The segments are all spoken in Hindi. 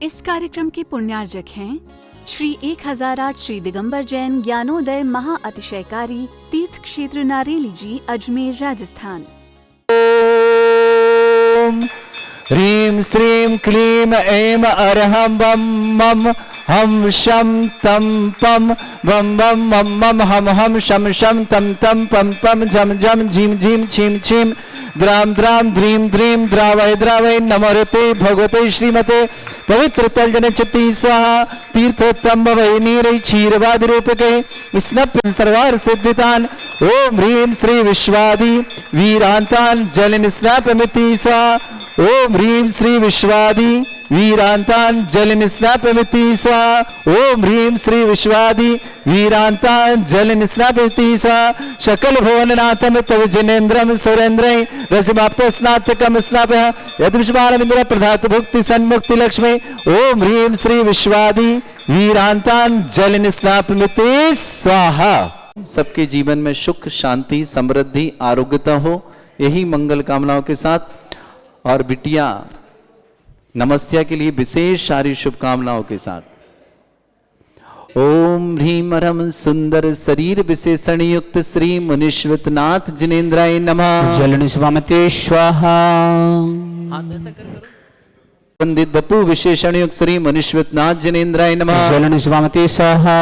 इस कार्यक्रम के पुण्यार्जक हैं श्री 1008 श्री दिगंबर जैन ज्ञानोदय महा अतिशयकारी तीर्थ क्षेत्र नारेली जी, अजमेर, राजस्थान। ह्रीं श्रीं क्लीं ऐं अरहं बम मम हम शम तम पम बम बम मम मम हम शम शम तम तम पम पम झम झम झीम झीम छीम छीम द्राम द्राम द्रीम द्रीम द्रावय द्रावय नमोरते भगवते श्रीमते पवित्र तलजन चित्ती स्वाहा तीर्थोत्तम भवै नीरै क्षीरवादि रूपके स्नप सर्वार सिद्धितान ओम ह्रीं श्री विश्वादि वीरांतान जलिन स्नापमिति स्वाहा ओम ह्रीं श्री विश्वादि वीरांतान जलिन स्नापमिति स्वाहा ओम ह्रीं श्री विश्वादि वीरांतान जलिन स्नापमिति स्वाहा शकल भुवननाथम तव जिनेन्द्रम सुरेन्द्रै रजमाप्त स्नातकम स्नापय यद्विश्वानमिन्द्र प्रधात भुक्ति सन्मुक्ति लक्ष्मी ओम ह्रीं श्री विश्वादि वीरांतान जलिन स्नापमिति स्वाहा। सबके जीवन में सुख शांति समृद्धि आरोग्यता हो, यही मंगल कामनाओं के साथ और बिटिया नमस्या के लिए विशेष सारी शुभकामनाओं के साथ ओम ह्रीं रम सुंदर शरीर विशेषण युक्त श्री मुनीश्वरनाथ जिनेन्द्राय नमः। जलन स्वामते स्वाहा। हाथ ऐसा कर करो। पंडित बपू विशेषण युक्त श्री मुनीश्वरनाथ जिनेन्द्राय नमः। जलन स्वामते स्वाहा।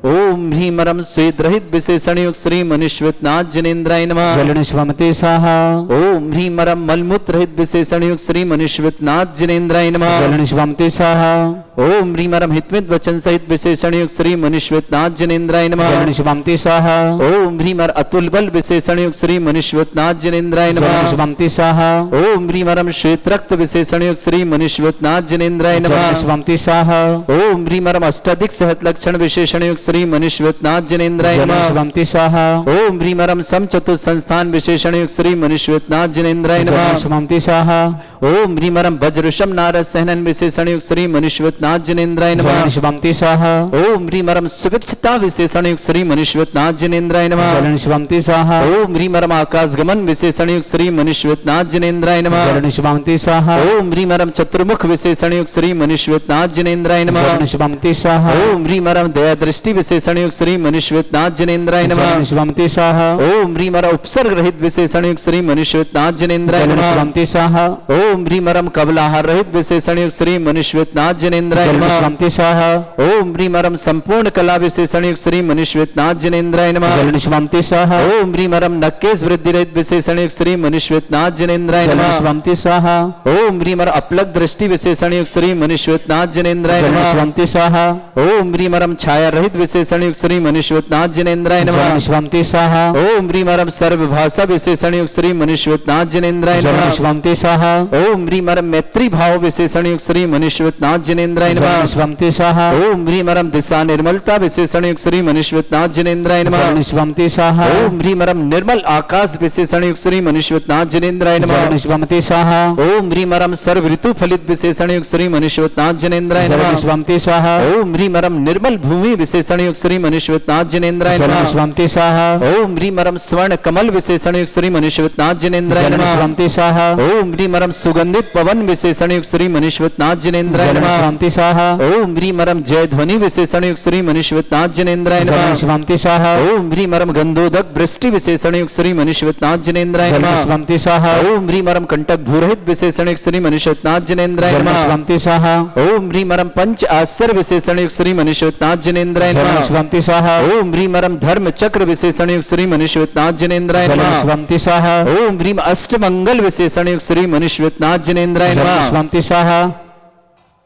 ओम ह्रीं रम स्वेद रहित विशेषण युक्त श्री मुनीश्वरनाथ जिनेन्द्राय नमः। जलन स्वामते स्वाहा। ओम ह्रीं रम मलमूत्र रहित विशेषण युक्त श्री मुनीश्वरनाथ जिनेन्द्राय नमः। जलन स्वामते स्वाहा। ओम ह्रीं रम हितमित वचन सहित विशेषण युक्त श्री मुनीश्वरनाथ जिनेन्द्राय नमः। जलन स्वामते स्वाहा। ओम ह्रीं अतुल बल विशेषण युक्त श्री मुनीश्वरनाथ जिनेन्द्राय नमः। जलन स्वामते स्वाहा। ओम ह्रीं रम श्वेत रक्त विशेषण युक्त श्री मुनीश्वरनाथ जिनेन्द्राय नमः। जलन स्वामते स्वाहा। ओम ह्रीं रम अष्टाधिक सहत लक्षण विशेषण युक्त श्री मुनीश्वरनाथ जिनेन्द्राय जलन नमः। स्वामते स्वाहा। ओम ह्रीं रम समचतुर संस्थान विशेषण युक्त श्री मुनीश्वरनाथ जिनेन्द्राय जलन नमः। स्वामते स्वाहा। ओम ह्रीं रम वज्रषम नारद सहनन विशेषण युक्त श्री मुनीश्वरनाथ जिनेन्द्राय नमः। जलन स्वामते स्वाहा। ओम ह्रीं रम सुविक्षता विशेषण युक्त श्री मुनीश्वरनाथ जिनेन्द्राय नमः। जलन स्वामते स्वाहा। ओम ह्रीं रम आकाश गमन विशेषण युक्त श्री मुनीश्वरनाथ जिनेन्द्राय नमः। जलन स्वामते स्वाहा। ओम ह्रीं रम चतुर्मुख विशेषण युक्त श्री मुनीश्वरनाथ जिनेन्द्राय नमः। जलन स्वामते स्वाहा। ओम ह्रीं रम दया दृष्टि विशेषण युक्त श्री मुनीश्वरनाथ जिनेन्द्राय नमः। जलन स्वामते स्वाहा। ओम ह्रीं रम उपसर्ग रहित विशेषण युक्त श्री मुनीश्वरनाथ जिनेन्द्राय जलन नमः। स्वामते स्वाहा। ओम ह्रीं रम कबलाहार रहित विशेषण युक्त श्री मुनीश्वरनाथ जिनेन्द्राय जलन नमः। स्वामते स्वाहा। ओम ह्रीं रम संपूर्ण कला विशेषण युक्त श्री मुनीश्वरनाथ जिनेन्द्राय नमः। जलन स्वामते स्वाहा। ओम ह्रीं रम नक्केश वृद्धि रहित विशेषण युक्त श्री मुनीश्वरनाथ जिनेन्द्राय जलन नमः। स्वामते स्वाहा। ओम ह्रीं रम अपलक दृष्टि विशेषण युक्त श्री मुनीश्वरनाथ जिनेन्द्राय जलन नमः। स्वामते स्वाहा। ओम ह्रीं रम छाया रहित विशेषण युक्त श्री मुनीश्वरनाथ जिनेन्द्राय जलन नमः। स्वामते स्वाहा। ओम ह्रीं रम सर्वभाषा विशेषण युक्त श्री मुनीश्वरनाथ जिनेन्द्राय जलन नमः। स्वामते स्वाहा। ओम ह्रीं रम मैत्री भाव विशेषण युक्त श्री मुनीश्वरनाथ जिनेन्द्राय जलन नमः। स्वामते स्वाहा। ओम ह्रीं रम दिशा निर्मलता विशेषण युक्त श्री मुनीश्वरनाथ जिनेन्द्राय नमः। जलन स्वामते स्वाहा। ओम ह्रीं रम निर्मल आकाश विशेषण युक्त श्री मुनीश्वरनाथ जिनेन्द्राय नमः। जलन स्वामते स्वाहा। ओम ह्रीं रम सर्व ऋतु फलित विशेषण युक्त श्री मुनीश्वरनाथ जिनेन्द्राय जलन नमः। स्वामते स्वाहा। ओम ह्रीं रम निर्मल भूमि विशेषण युक्त श्री मुनीश्वरनाथ जिनेन्द्राय जलन नमः। स्वामते स्वाहा। ओम ह्रीं रम स्वर्ण कमल विशेषण युक्त श्री मुनीश्वरनाथ जिनेन्द्राय जलन नमः। स्वामते स्वाहा। ओम ह्रीं रम सुगंधित पवन विशेषण युक्त श्री मुनीश्वरनाथ जिनेन्द्राय जलन नमः। स्वामते स्वाहा। ओम ह्रीं रम जय ध्वनि विशेषण युक्त श्री मुनीश्वरनाथ जिनेन्द्राय जलन नमः। स्वामते स्वाहा। ओम ह्रीं रम गंधोदक वृष्टि विशेषण युक्त श्री मुनीश्वरनाथ जिनेन्द्राय जलन नमः। स्वामते स्वाहा। ओम ह्रीं रम कंटक भूरहित विशेषण युक्त श्री मुनीश्वरनाथ जिनेन्द्राय जलन नमः। स्वामते स्वाहा। ओम ह्रीं रम पंच आश्चर्य विशेषण युक्त श्री मुनीश्वरनाथ जिनेन्द्राय जलन नमः। स्वामते स्वाहा। ओम ह्रीं रम धर्म चक्र विशेषण युक्त श्री मुनीश्वरनाथ जिनेन्द्राय जलन नमः। स्वामते स्वाहा। ओम ह्रीं अष्टमंगल विशेषण युक्त श्री मुनीश्वरनाथ जिनेन्द्राय जलन नमः। स्वामते स्वाहा।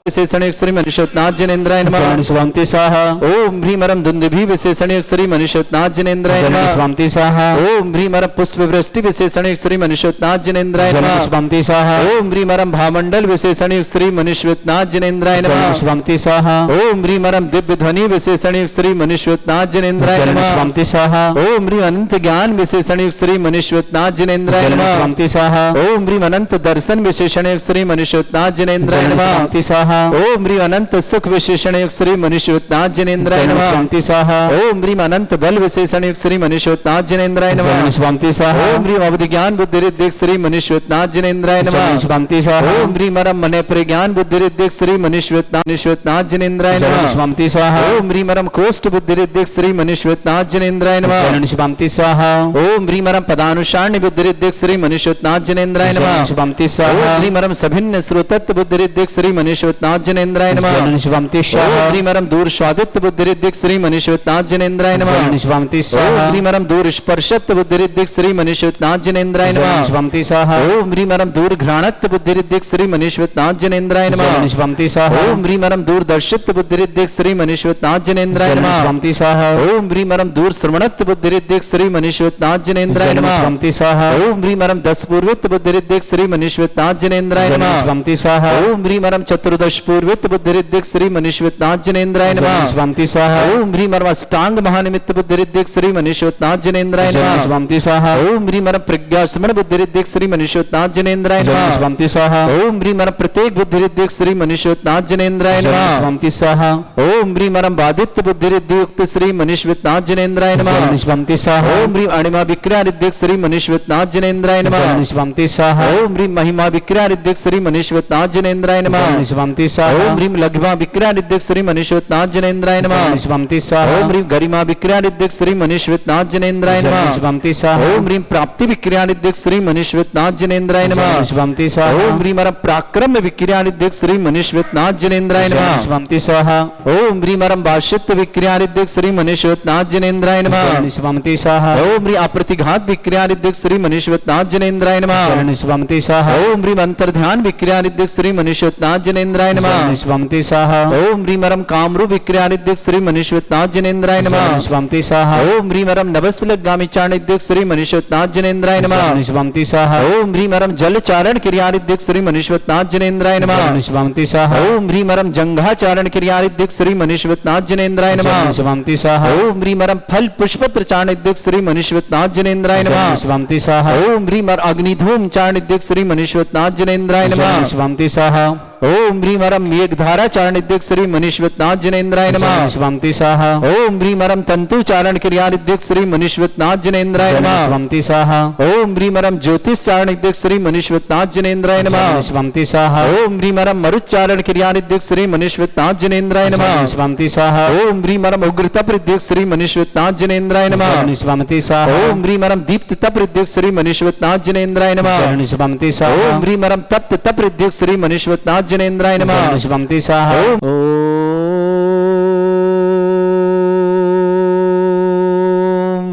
विशेषण युक्त श्री मुनीश्वरनाथ जिनेन्द्राय नमः। जलन स्वामते स्वाहा। ओम ह्रीं रम दुंदुभि विशेषण युक्त श्री मुनीश्वरनाथ जिनेन्द्राय जलन नमः। स्वामते स्वाहा। ओम ह्रीं रम पुष्प वृष्टि विशेषण युक्त श्री मुनीश्वरनाथ जिनेन्द्राय जलन नमः। स्वामते स्वाहा। ओम ह्रीं रम भामंडल विशेषण युक्त श्री मुनीश्वरनाथ जिनेन्द्राय जलन नमः। स्वामते स्वाहा। ओम ह्रीं रम दिव्य ध्वनि विशेषण युक्त श्री मुनीश्वरनाथ जिनेन्द्राय जलन नमः। स्वामते स्वाहा। ओम ह्रीं अनंत ज्ञान विशेषण युक्त श्री मुनीश्वरनाथ जिनेन्द्राय जलन नमः। स्वामते स्वाहा। ओम ह्रीं अनंत दर्शन विशेषण युक्त श्री मुनीश्वरनाथ जिनेन्द्राय जलन नमः। स्वामते स्वाहा। ओम ह्रीम अनंत सुख विशेषण युक्त श्री मनुष्योत्नाथ जनेन्द्राय नमः। स्वामी स्वाहा ओम ह्रीम अनंत बल विशेषण युक्त श्री मनुष्योत्नाथ जनेन्द्राय नमः। स्वामी स्वाहा ओम ह्रीम अवधि ज्ञान बुद्धि रिद्धि श्री मनुष्योत्नाथ जनेन्द्राय नमः। स्वामी स्वाहा ओम ह्रीम अरम मने प्रज्ञान बुद्धि रिद्धि श्री मनुष्योत्नाथ जनेन्द्राय नमः। स्वामी स्वाहा ओम ह्रीम अरम कोष्ठ बुद्धि रिद्धि श्री मनुष्योत्नाथ जनेन्द्राय नमः। स्वामी स्वाहा ओम ह्रीम अरम पदानुसारण्य बुद्धि रिद्धि श्री मनुष्योत्नाथ जनेन्द्राय नमः। स्वामी स्वाहा ओम ह्रीम अरम सभिन्न श्रोतत्व बुद्धि रिद्धि श्री मनुष्योत्नाथ जनेन्द्राय नमः। स्वामी ओम स्वाहा ह्रीम अरम दूर स्वादित्व बुद्धि रिद्धि श्री मनुष्योत्नाथ जनेन्द्राय नमः। स्वामी ओम स्वाहा ह्रीम अरम दूर स्पर्शत्व बुद्धि रिद्धि श्री मनुष्योत्नाथ जनेन्द्राय नमः। स्वामी स्वाहा ओम ह्रीम अरम दूर घ्राणत्व बुद्धि रिद्धि श्री मनुष्योत्नाथ जनेन्द्राय नमः। स्वामी स्वाहा ओम ह्रीम अरम दूर दर्शित्व बुद्धि रिद्धि श्री मनुष्योत्नाथ जनेन्द्राय नमः। स्वामी स्वाहा ओम ह्रीम अरम दूर श्रवणत्व बुद्धि रिद्धि श्री मनुष्योत्नाथ जनेन्द्राय नमः। स्वामी स्वाहा ओम ह्रीम अरम दस पूर्वित्व बुद्धि रिद्धि श्री मनुष्योत्नाथ जनेन्द्राय नमः। स्वामी स्वाहा ओम ह्रीम अरम चतुर्दश पूर्वित्व बुद्धि रिद्धि श्री मनुष्योत्नाथ जनेन्द्राय नमः। स्वामी स्वाहा ओम ह्रीम अरम अष्टांग महानिमित्त बुद्धि रिद्धि श्री मनुष्योत्नाथ जनेन्द्राय नमः। स्वामी स्वाहा ओम ह्रीम अरम प्रज्ञा स्मरण बुद्धि रिद्धि श्री मनुष्योत्नाथ जनेन्द्राय नमः। स्वामी स्वाहा ओम ह्रीम अरम प्रत्येक बुद्धि रिद्धि श्री मनुष्योत्नाथ जनेन्द्राय नमः। स्वामी स्वाहा ओम ह्रीम अरम बाधित्य बुद्धि रिद्धि युक्त श्री मनुष्योत्नाथ जनेन्द्राय नमः। स्वामी स्वाहा ओम ह्रीम अणिमा विक्रिया रिद्धि श्री मनुष्योत्नाथ जनेन्द्राय नमः। स्वामी स्वाहा ओम ह्रीम महिमा विक्रिया रिद्धि श्री मनुष्योत्नाथ जनेन्द्राय नमः। स्वामी स्वाहा ओम ह्रीम लघ्वा विक्रिया रिद्धि श्री मनुष्योत्नाथ जनेन्द्राय नमः। स्वामी स्वाहा ओम ह्रीम गरिमा विक्रिया रिद्धि श्री मनुष्योत्नाथ जनेन्द्राय नमः। स्वामी स्वाहा ओम ह्रीम प्राप्ति विक्रिया रिद्धि श्री मनुष्योत्नाथ जनेन्द्राय नमः। स्वामी स्वाहा ओम ह्रीम अरम पराक्रम विक्रिया रिद्धि श्री मनुष्योत्नाथ जनेन्द्राय नमः। स्वामी स्वाहा ओम ह्रीम अरम भाष्यत्व विक्रिया रिद्धि श्री मनुष्योत्नाथ जनेन्द्राय नमः। स्वामी स्वाहा ओम ह्रीम अप्रतिघात विक्रिया रिद्धि श्री मनुष्योत्नाथ जनेन्द्राय नमः। स्वामी स्वाहा ओम ह्रीम अंतर्ध्यान विक्रिया रिद्धि श्री मनुष्योत्नाथ जनेन्द्राय नमः। स्वामी स्वाहा ओम ह्रीम अरम कामरू विक्रिया रिद्धि श्री मनुष्योत्नाथ जनेन्द्राय नमः। स्वामी स्वाहा ओम ह्रीम अरम नवस्तलगामी चारणिद्धिक श्री मनुष्योत्नाथ जनेन्द्राय नमः। स्वामी स्वाहा ओम ह्रीम अरम जल चारण क्रियारिद्धिक श्री मनुष्योत्नाथ जनेन्द्राय नमः। स्वामी स्वाहा ओम ह्रीम अरम जंघा चारण क्रियारिद्धिक श्री मनुष्योत्नाथ जनेन्द्राय नमः। स्वामी स्वाहा ओम ह्रीम अरम फल पुष्पत्र चारणिद्धिक श्री मनुष्योत्नाथ जनेन्द्राय नमः। स्वामी स्वाहा ओम ह्रीम अर अग्निधूम चारणिद्धिक श्री मनुष्योत्नाथ जनेन्द्राय नमः। स्वामी स्वाहा ओम ह्रीम अरम मेघधारा चारणिद्धिक श्री मनुष्योत्नाथ जनेन्द्राय नमः। स्वामी स्वाहा ओम ह्रीम अरम तंतु चारण क्रियारिद्धिक श्री मनुष्योत्नाथ जनेन्द्राय नमः। स्वामी स्वाहा ओम ह्रीम अरम ज्योतिष चारणिद्धिक श्री मनुष्योत्नाथ जनेन्द्राय नमः। स्वामी स्वाहा ओम ह्रीम अरम मरुच्चारण क्रियारिद्धिक श्री मनुष्योत्नाथ जनेन्द्राय नमः। स्वामी स्वाहा ओम ह्रीम अरम उग्र तप रिद्धिक श्री मनुष्योत्नाथ जनेन्द्राय नमः। स्वामी स्वाहा ओम ह्रीम अरम दीप्त तप रिद्धिक श्री मनुष्योत्नाथ जनेन्द्राय नमः। स्वामी स्वाहा ओम ह्रीम अरम तप्त तप रिद्धिक श्री मनुष्योत्नाथ जनेन्द्राय नमः। स्वामी स्वाहा ओम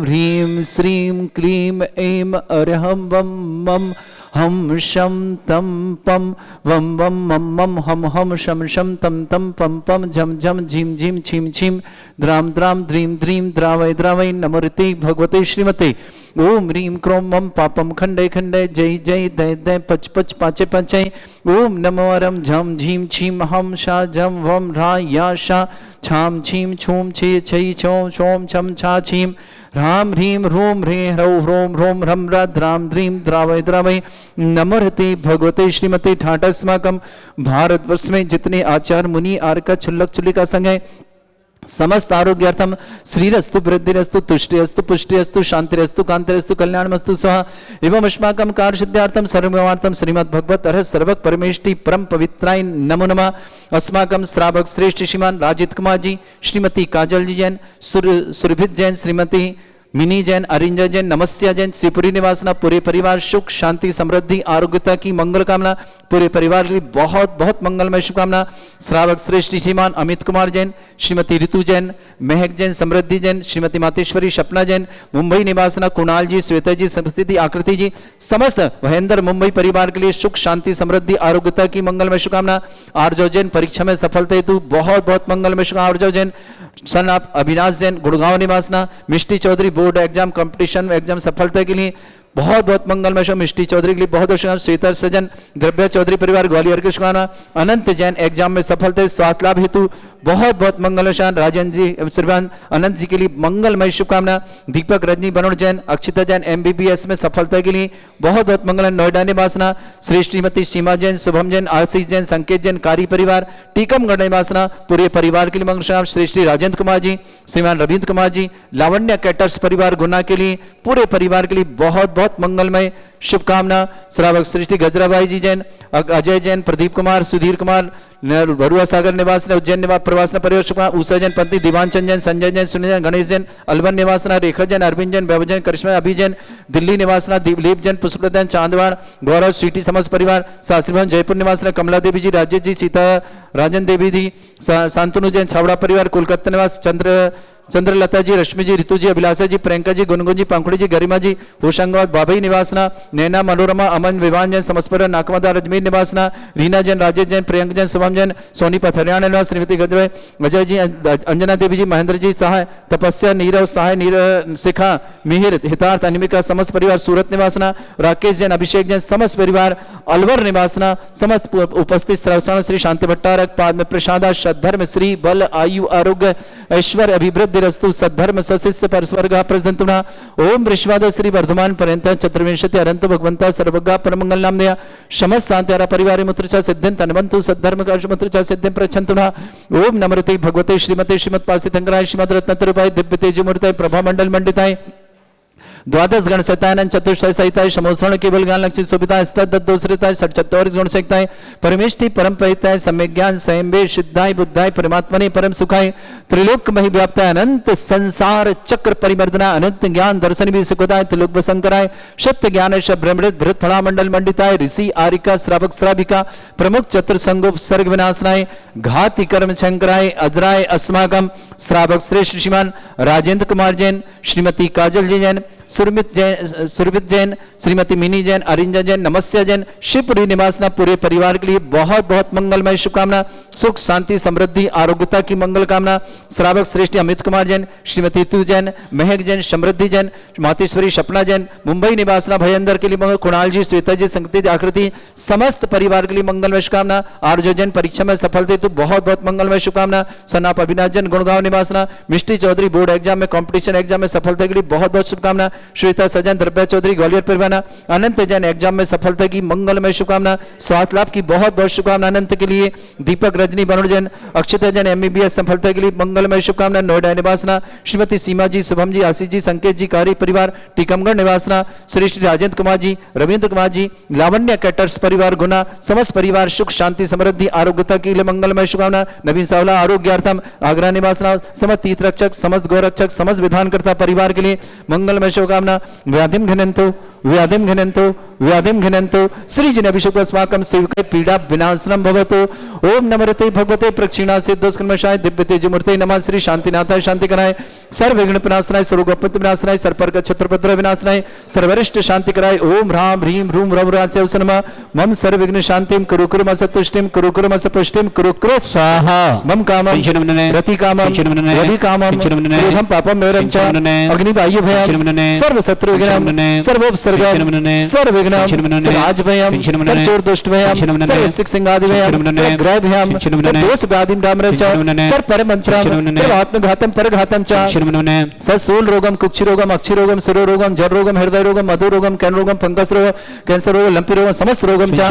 ह्रीम श्रीम क्लीम ऐम अरहम वम मम हम शम तम पम वम वम मम मम हम हम शम शम तम तम पम पम झम झम झीम झीम छीम छीम द्राम द्राम द्रीम द्रीम द्रावय द्रावय नमोरते भगवते श्रीमते ओम ह्रीम क्रोम मम पापम खंडे खंडे जय जय दय दय पच पच पाचे पाचे ओम नमो अरम झम झीम छीम हम शा झम वम रा या शा छाम छीम छूम छे छई छोम शोम छम छा छीम राम ह्रीम रोम ह्रे ह्रौ ह्रोम ह्रोम ह्रम द्राम द्रीम द्रावय द्रावय नमोरते भगवते श्रीमते ठाटस्माकम भारतवर्ष में जितने आचार्य मुनि आर्का छुल्लक छुल्लिका संघ है समस्त आरोग्यार्थम श्रीरस्तु वृद्धिरस्तु तुष्टिरस्तु पुष्टिरस्तु शांतिरस्तु कांतिरस्तु कल्याणमस्तु स्वाहा एवं अस्माकं कार्यसिद्ध्यार्थम सर्वव्यवहार्थम श्रीमद् भगवत अर्ह सर्वक परमेष्टि परम पवित्राय नमो नमः। अस्माकं श्रावक श्रेष्ठ श्रीमान राजित कुमार जी, श्रीमती काजल जी जैन, सुरभित जैन, श्रीमती मिनी जैन, अरिंजा जैन, नमस्या जैन, श्रीपुरी निवासना पूरे परिवार सुख शांति समृद्धि आरोग्यता की मंगल कामना पूरे परिवार के लिए बहुत बहुत मंगलमय शुभकामना। श्रावक श्रेष्ठ श्रीमान अमित कुमार जैन, श्रीमती ऋतु जैन, महक जैन, समृद्धि जैन, श्रीमती मातेश्वरी सपना जैन, मुंबई निवासना कुणाल जी, श्वेता जी, संस्कृति आकृति जी, समस्त महेंद्र मुंबई परिवार के लिए सुख शांति समृद्धि आरोग्यता की मंगलमय शुभकामना। आर्जव जैन परीक्षा में सफलता हेतु बहुत बहुत मंगलमय शुभकामना। आर्जव जैन सन आप अविनाश जैन गुड़गांव निवासना, Mishti Chaudhary board exam competition exam सफलता के लिए बहुत बहुत मंगलमय शुभ। मिष्टी चौधरी के लिए बहुत बहुत शुभ। श्वेता सजन द्रव्य चौधरी परिवार ग्वालियर की शुभकामना। अनंत जैन एग्जाम में सफलता स्वास्थ्य लाभ हेतु बहुत बहुत मंगलमय शान। राजन जी श्रीमान अनंत जी के लिए मंगलमय शुभकामना। दीपक रजनी बनोड़ जैन अक्षिता जैन MBBS में सफलता के लिए बहुत बहुत मंगल। नोएडा निवासना श्री श्रीमती सीमा जैन शुभम जैन आशीष जैन संकेत जैन कारी परिवार टीकमगढ़ निवासना पूरे परिवार के लिए मंगल शाम। श्री श्री राजेंद्र कुमार जी श्रीमान रविंद्र कुमार जी लावण्य कैटर्स परिवार गुना के लिए पूरे परिवार के लिए बहुत बहुत मंगलमय शुभकामना। श्रावक सृष्टि गजराबाई जी जैन अजय जैन प्रदीप कुमार सुधीर कुमार भरुआ सागर निवास उज्जैन निवास प्रवासना परिवार शुभकामना। उषा जैन पति दीवानचंद जैन संजय जैन सुनील जैन गणेश जैन अलवन निवासना रेखा जैन अरविंद जैन वैभव जैन करिश्मा अभी जैन दिल्ली निवासना दिलीप जैन पुष्पलता जैन चांदवाड़ गौरव स्वीटी समस्त परिवार शास्त्री भवन जयपुर निवासना कमला देवी जी राजेश जी सीता राजन देवी जी शांतनु जैन छावड़ा परिवार कोलकाता निवास चंद्रलता जी रश्मि जी ऋतु जी अभिलाषा जी प्रियंका जी गुनगुन जी पंखुड़ी जी गरिमा जी होशंगाबाद बाबई निवासना नैना मनोरमा अमन विवान जैन समस्पर नाकमदार अजमेर निवासना रीना जैन राजेश जैन प्रियंका जैन शुभम जैन सोनीपत हरियाणा निवास श्रीमती गजराई अजय जी अंजना देवी जी महेंद्र जी सहाय तपस्या नीरव सहाय शिखा मिहिर हितार्थ अनिमिका समस्त परिवार सूरत निवासना राकेश जैन अभिषेक जैन समस्त परिवार अलवर निवासना समस्त उपस्थित श्रवसाण श्री शांति भट्टारक पाद में प्रसादा सद्धर्म श्री बल आयु आरोग्य ऐश्वर्य अभिवृद्धि रस्तु सद्धर्म सशिष्य परस्वर्ग प्रसंतुना ओम वृषवाद श्री वर्धमान पर्यंत चतुर्विंशति अनंत भगवंता सर्वगा परमंगल नामनया समस्त शांत्यारा परिवार मुत्रचा सिद्धिं तन्वन्तु सद्धर्म कर्ष मुत्रचा सिद्धिं प्रच्छन्तुना ओम नमृते भगवते श्रीमते श्रीमत् पासितंगराय श्रीमद् रत्नतरुपाय दिव्य तेजमूर्ताय प्रभा मंडल मंडिताय द्वादश गण सहितानंद चतुष्टय सहिताय समोसरण केवल ज्ञान लक्ष्मी सुविधा दोषरिताय 47 गुण सहिताय परमेष्टि परम परिताय सम्यक ज्ञान संयमे सिद्धाय बुद्धाय परमात्मने परम सुखाय त्रिलोक महि व्याप्ताय अनंत संसार चक्र परिमर्दना अनंत ज्ञान दर्शन भी सुखदाय त्रिलोक संकराय सत्य ज्ञान ब्रह्मृत भृत फला मंडल मंडिताय ऋषि आरिका श्रावक श्राविका प्रमुख चतुर्संगोप सर्ग विनाशनाय घाति कर्म शंकराय अजराय अस्माकम श्रावक श्रेष्ठ श्रीमान राजेंद्र कुमार जैन श्रीमती काजल जी जैन सुरभित जैन श्रीमती मिनी जैन अरिंजा जैन नमस्या जैन शिवपुरी निवासना पूरे परिवार के लिए बहुत बहुत मंगलमय शुभकामना। सुख शांति समृद्धि आरोग्यता की मंगल कामना। श्रावक श्रेष्ठ अमित कुमार जैन श्रीमती तु जैन महक जैन समृद्धि जैन मातेश्वरी सपना जैन मुंबई निवासना भयंदर के लिए मंगल कुणाल जी श्वेता जी संगति आकृति समस्त परिवार के लिए मंगलमय शुभकामना। आर्जो जैन परीक्षा में सफलता हेतु बहुत बहुत मंगलमय शुभकामना। सनाप अविनाश जैन गुड़गांव निवासना मिष्टी चौधरी बोर्ड एग्जाम में कॉम्पिटिशन एग्जाम में सफलता के लिए बहुत बहुत शुभकामना। श्वेता सजन द्रव्या चौधरी ग्वालियर परिवाना अनंत जैन एग्जाम में सफलता की मंगलमय शुभकामना। स्वास्थ्य लाभ की बहुत बहुत शुभकामना अनंत के लिए। दीपक रजनी बनोड़ जैन अक्षता जैन MBBS सफलता के लिए मंगलमय शुभकामना। नोएडा निवासना श्रीमती सीमा जी शुभम जी आशीष जी संकेत जी कारी परिवार टीकमगढ़ निवासना श्री श्री राजेंद्र कुमार जी रविंद्र कुमार जी लावण्य कैटर्स परिवार गुना समस्त परिवार सुख शांति समृद्धि आरोग्यता के लिए मंगलमय शुभकामना। नवीन सावला आरोग्यार्थम आगरा निवासना समस्त तीर्थ रक्षक समस्त गौरक्षक समस्त विधानकर्ता परिवार के लिए मंगलमय शुभकामना। व्याधिम घनंतो श्री जिन अभिषेक अस्माकं सेवकाय पीड़ा विनाशनम भवतु। ओम नमरते भगवते प्रक्षिणा सिद्धोस्कर्मशाय दिव्य तेजमूर्ते नमः। श्री शांतिनाथाय शांति कराय सर्व विघ्न विनाशनाय सर्वगोपति विनाशनाय सर्पर्क छत्रपत्र विनाशनाय सर्वरिष्ट शांति कराय। ओम ह्राम ह्रीम ह्रूम रवरास्य नमः। मम सर्व विघ्न शांतिम कुरु कुरु मसतुष्टिम कुरु कुरु मसपुष्टिम कुरु कुरु स्वाहा। मम कामं रति कामं रवि कामं क्रोधं पापं मेरं च अग्नि वायु भयं सर्व शत्रु विघ्नं सर्वोपसर्गं सर्व विघ्नं राज भयं सर्व चोर दुष्ट भयं सर्व सिक सिंगादि भयं सर्व ग्रह भयं सर्व दोष व्याधिं डामरं च सर्व परमंत्रं सर्व आत्मघातं परघातं च सर्व सूल रोगं कुक्षि रोगं अक्षि रोगं शिरो रोगं जर रोगं हृदय रोगं मधु रोगं कैन रोगं फंगस रोगं कैंसर रोगं लंपी रोगं समस्त रोगं च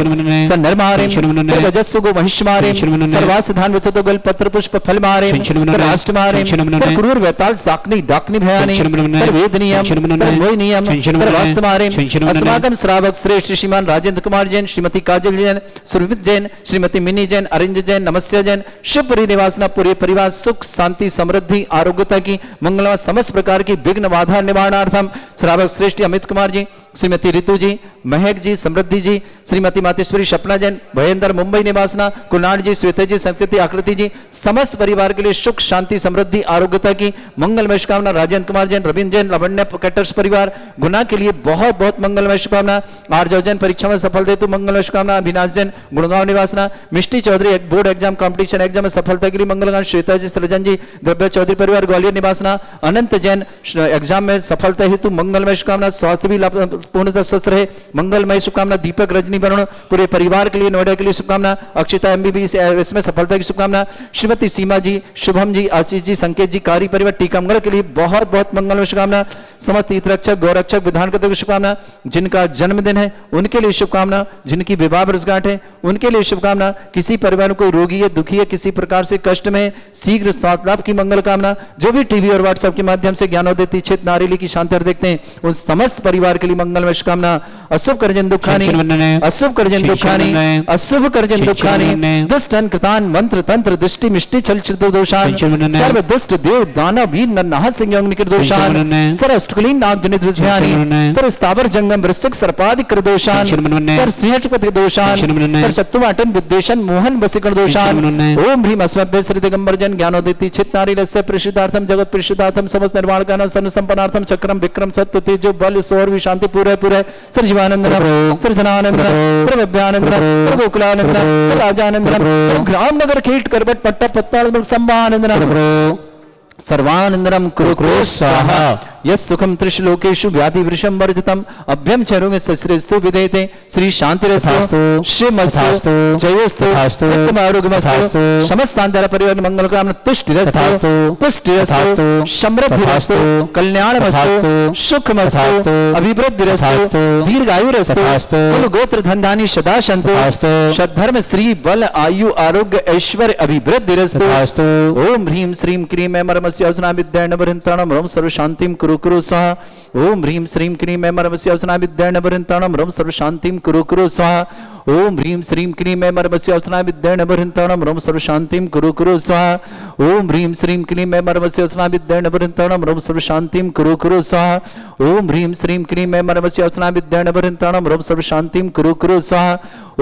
स नरमारिं सर्व गजस्सु गो महिष्मारिं सर्वास धान विथतो गल पत्र पुष्प फल मारिं सर्व अष्टमारिं सर्व क्रूर वेताल साकनी डाकनी भयानि सर्व वेदनीयं सर्व मोहिनीयं सर्व वास्तमारिं अस्माकं श्रावक श्रेष्ठ श्रीमान राजेंद्र कुमार जैन श्रीमती काजल जैन सुरभित जैन श्रीमती मिनी जैन अरिंज जैन नमस्या जैन शिवपुरी निवासना पूरे परिवार सुख शांति समृद्धि आरोग्यता की मंगलमय समस्त प्रकार की विघ्न बाधा निवारणार्थम श्रावक श्रेष्ठ अमित कुमार जी श्रीमती ऋतु जी महक जी समृद्धि जी श्रीमती मातेश्वरी सपना जैन भयंदर मुंबई निवासना कुणाल जी श्वेता जी संस्कृति आकृति जी समस्त परिवार के लिए सुख शांति समृद्धि आरोग्यता की मंगलमय शुभकामना। राजेंद्र कुमार जैन रविंद्र जैन लावण्य कैटर्स परिवार गुना के लिए बहुत बहुत मंगलमय शुभकामना। आर्जव जैन परीक्षा में सफलता हेतु मंगलमय शुभकामना। अविनाश जैन गुड़गांव निवासना Mishti Chaudhary board exam competition exam में सफलता के लिए मंगलगान। श्वेता जी सृजन जी द्रव्य चौधरी परिवार ग्वालियर निवासना अनंत जैन एग्जाम में सफलता हेतु मंगलमय शुभकामना। स्वास्थ्य भी पूर्णतः स्वस्थ रहे, मंगलमय शुभकामना। दीपक, रजनी, वरुण, पूरे परिवार के लिए, नोएडा के लिए शुभकामना। अक्षिता MBBS इसमें सफलता की शुभकामना। श्रीमती सीमा जी, शुभम जी, आशीष जी, संकेत जी, कारी परिवार टीकमगढ़ के लिए बहुत बहुत मंगलमय शुभकामना। समस्त तीर्थ रक्षक, गौरक्षक, विधान की शुभकामना। जिनका जन्मदिन है उनके लिए शुभकामना। जिनकी विवाह वर्षगांठ है उनके लिए शुभकामना। किसी परिवार को रोगी है, दुखी है, किसी प्रकार से कष्ट में, शीघ्र स्वास्थ्य लाभ की मंगल कामना। जो भी टीवी और व्हाट्सएप के माध्यम से ज्ञानोदय क्षेत्र नारेली की शांति अर्थ देखते हैं उन समस्त परिवार के लिए मंगलमय शुभकामना। अशुभ कर्जन दुखानी, अशुभ कर्जन दुखानी, अशुभ कर्जन दुखानी, दुष्ट कृतान मंत्र तंत्र दृष्टि मिष्टि छल छिद्र दोषान, सर्व दुष्ट देव दानव वीर नरनाह सिंह यज्ञ निकट दोषान, सर अष्टकुलीन नाग जनित विज्ञानी, तर स्थावर जंगम वृश्चिक सर्पादि कर दोषान, सर सिंहपति दोषान, तर शत्रुवाटन विद्वेषण मोहन वसिकण दोषान। ओम ह्रीम अस्मभ्य श्री दिगंबर जन ज्ञानोदिति छित नारी रस्य प्रसिद्धार्थम जगत प्रसिद्धार्थम समस्त निर्वाण कान सन संपन्नार्थम चक्रम विक्रम सत्य तेजो बल सौर शांति पूरे पूरे सर जीवानंदनम, सर जनानंदनम, सर विद्यानंदनम, सर गोकुलानंदनम, सर राजानंदनम, सर ग्राम नगर खेट करबट पट्टा पत्ताल संभानंदनम, सर्वानंदनम कुरु कुरु स्वाहा। यस सुखम त्रिशलोकेषु व्याधि वृषम वर्जितम अभ्यम चरों सस्रेस्तु विधेयते श्री शांतिरस्तु शिवमस्तु जयोस्तु उत्तम आरोग्यमस्तु समस्त शांति परिवार मंगल कामना तुष्टिरस्तु पुष्टिरस्तु समृद्धिरस्तु कल्याणमस्तु सुखमस्तु अभिवृद्धिरस्तु दीर्घायुरस्तु कुल गोत्र धनधानी सदा सन्तु सद्धर्म श्री बल आयु आरोग्य ऐश्वर्य अभिवृद्धिरस्तु। ओम ह्रीम श्रीम क्रीम मरमस्य अवसना विद्यानवरंताणम रोम सर्व शांतिम कुरु कुरु स्वाहा। ओम ह्रीम श्रीम क्रीम मरमस्य अवसना विद्यानवरंताणम रोम सर्व शांतिम कुरु कुरु स्वाहा। ओम ह्रीम श्रीम क्रीम मरमस्य अवसना विद्यानवरंताणम रोम सर्व शांतिम कुरु कुरु स्वाहा। ओम ह्रीम श्रीम क्रीम मरमस्य अवसना विद्यानवरंताणम रोम सर्व शांतिम कुरु कुरु स्वाहा। ओम ह्रीम श्रीम क्रीम मरमस्य अवसना विद्यानवरंताणम रोम सर्व शांतिम कुरु कुरु स्वाहा।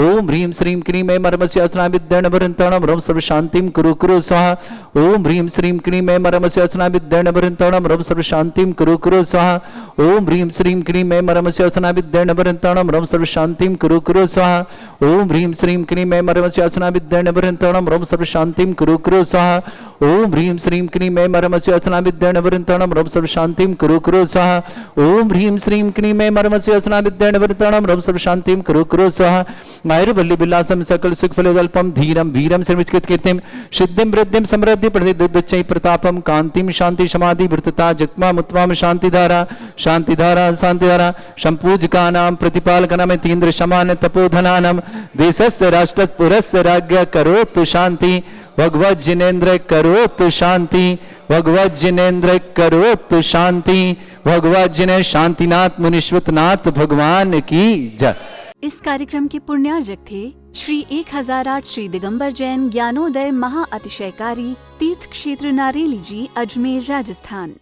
ओम ह्रीम श्रीम क्रीम मरमस्य अवसना विद्यानवरंताणम रोम सर्व शांतिम कुरु कुरु स्वाहा। ओम ह्रीम श्रीम क्रीम मरमस्य अवसना विद्यानवरंताणम रोम सर्व शांतिम कुरु कुरु स्वाहा। ओम ह्रीम श्रीम क्रीम मरमस्य अवसना विद्यानवरंताणम रोम सर्व शांतिम कुरु कुरु स्वाहा। ओम ह्रीम श्रीम क्रीम मरमस्य अवसना विद्यानवरंताणम रोम सर्व शांतिम कुरु कुरु स्वाहा। ओम ह्रीम श्रीम क्रीम मरमस्य अवसना विद्यानवरंताणम रोम सर्व शांतिम कुरु कुरु स्वाहा। ओम ह्रीम श्रीम क्रीम मरमस्य अवसना विद्यानवरंताणम रोम सर्व शांतिम कुरु कुरु स्वाहा। आयुर्वल्ली विलासम सकल सुख फलोदल्पम धीरम वीरम सर्वचित कीर्तिम सिद्धिम वृद्धिम समृद्धि प्रतिदुच्चै प्रतापम कांतिम शांति समाधि वृतता जगमा मुत्वाम शांतिधारा शांतिधारा शांतिधारा संपूजकानां प्रतिपालकानां तीन्द्र समान तपोधनानां देशस्य राष्ट्र पुरस्य राज्ञ करोतु शांति भगवत जिनेन्द्र करोतु शांति भगवत जिनेन्द्र करोतु शांति भगवत जिने शांतिनाथ मुनीश्वरनाथ भगवान की जय। इस कार्यक्रम के पुण्यार्जक थे श्री 1008 श्री दिगंबर जैन ज्ञानोदय महा अतिशयकारी तीर्थ क्षेत्र नारेली जी, अजमेर, राजस्थान।